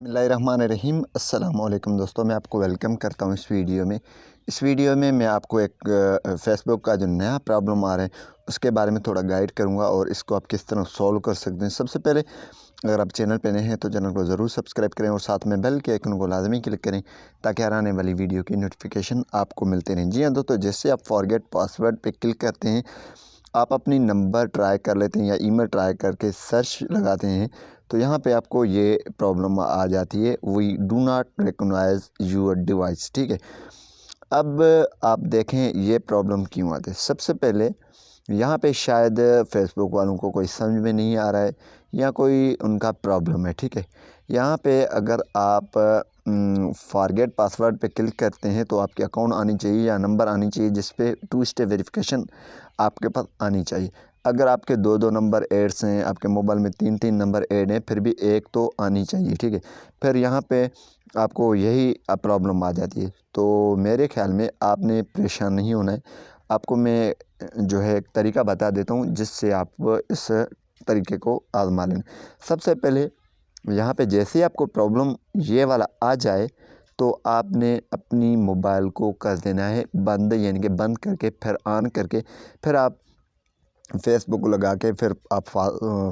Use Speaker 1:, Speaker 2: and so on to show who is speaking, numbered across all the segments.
Speaker 1: बिस्मिल्लाहिर्रहमानिर्रहीम अस्सलामुअलैकुम दोस्तों, मैं आपको वेलकम करता हूं इस वीडियो में मैं आपको एक फ़ेसबुक का जो नया प्रॉब्लम आ रहा है उसके बारे में थोड़ा गाइड करूंगा और इसको आप किस तरह सॉल्व कर सकते हैं। सबसे पहले अगर आप चैनल पे नए हैं तो चैनल को ज़रूर सब्सक्राइब करें और साथ में बेल के आइकन को लाजमी क्लिक करें ताकि हर आने वाली वीडियो की नोटिफिकेशन आपको मिलते रहें। जी हाँ दोस्तों, जैसे आप फॉरगेट पासवर्ड पे क्लिक करते हैं, आप अपनी नंबर ट्राई कर लेते हैं या ईमेल ट्राई करके सर्च लगाते हैं तो यहाँ पे आपको ये प्रॉब्लम आ जाती है, we do not recognize your device. ठीक है, अब आप देखें ये प्रॉब्लम क्यों आती है। सबसे पहले यहाँ पे शायद फेसबुक वालों को कोई समझ में नहीं आ रहा है या कोई उनका प्रॉब्लम है। ठीक है, यहाँ पे अगर आप फॉरगेट पासवर्ड पे क्लिक करते हैं तो आपके अकाउंट आनी चाहिए या नंबर आनी चाहिए जिस पे 2 स्टेप वेरिफिकेशन आपके पास आनी चाहिए। अगर आपके 2-2 नंबर एड्स हैं, आपके मोबाइल में 3-3 नंबर ऐड हैं, फिर भी एक तो आनी चाहिए। ठीक है, फिर यहाँ पे आपको यही प्रॉब्लम आ जाती है। तो मेरे ख़्याल में आपने परेशान नहीं होना है। आपको मैं जो है एक तरीका बता देता हूँ जिससे आप इस तरीके को आज़मा लें। सबसे पहले यहाँ पे जैसे ही आपको प्रॉब्लम ये वाला आ जाए तो आपने अपनी मोबाइल को कर देना है बंद, यानी कि बंद करके फिर ऑन करके फिर आप फेसबुक लगा के फिर आप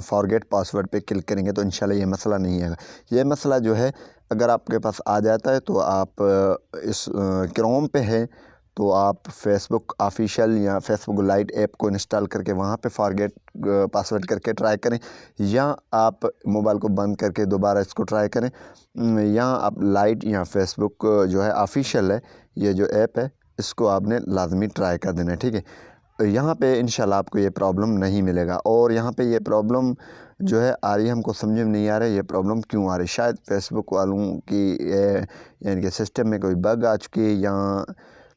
Speaker 1: फॉरगेट पासवर्ड पे क्लिक करेंगे तो इंशाल्लाह ये मसला नहीं आएगा। ये मसला जो है अगर आपके पास आ जाता है तो आप इस क्रोम पे है तो आप फेसबुक ऑफिशियल या फेसबुक लाइट ऐप को इंस्टॉल करके वहाँ पे फॉरगेट पासवर्ड करके ट्राई करें, या आप मोबाइल को बंद करके दोबारा इसको ट्राई करें, या आप लाइट या फेसबुक जो है ऑफिशियल है, ये जो ऐप है इसको आपने लाजमी ट्राई कर देना है। ठीक है, यहाँ पे इंशाल्लाह आपको ये प्रॉब्लम नहीं मिलेगा। और यहाँ पे ये प्रॉब्लम जो है आ रही है, हमको समझ में नहीं आ रहा है ये प्रॉब्लम क्यों आ रही है। शायद फेसबुक वालों की यानी कि सिस्टम में कोई बग आ चुकी है या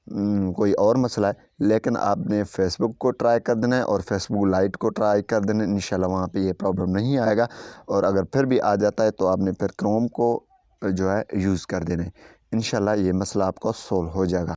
Speaker 1: कोई और मसला है, लेकिन आपने फ़ेसबुक को ट्राई कर देना है और फेसबुक लाइट को ट्राई कर देना है। इंशाल्लाह वहाँ पे ये प्रॉब्लम नहीं आएगा। और अगर फिर भी आ जाता है तो आपने फिर क्रोम को जो है यूज़ कर देना है। इंशाल्लाह ये मसला आपका सॉल्व हो जाएगा।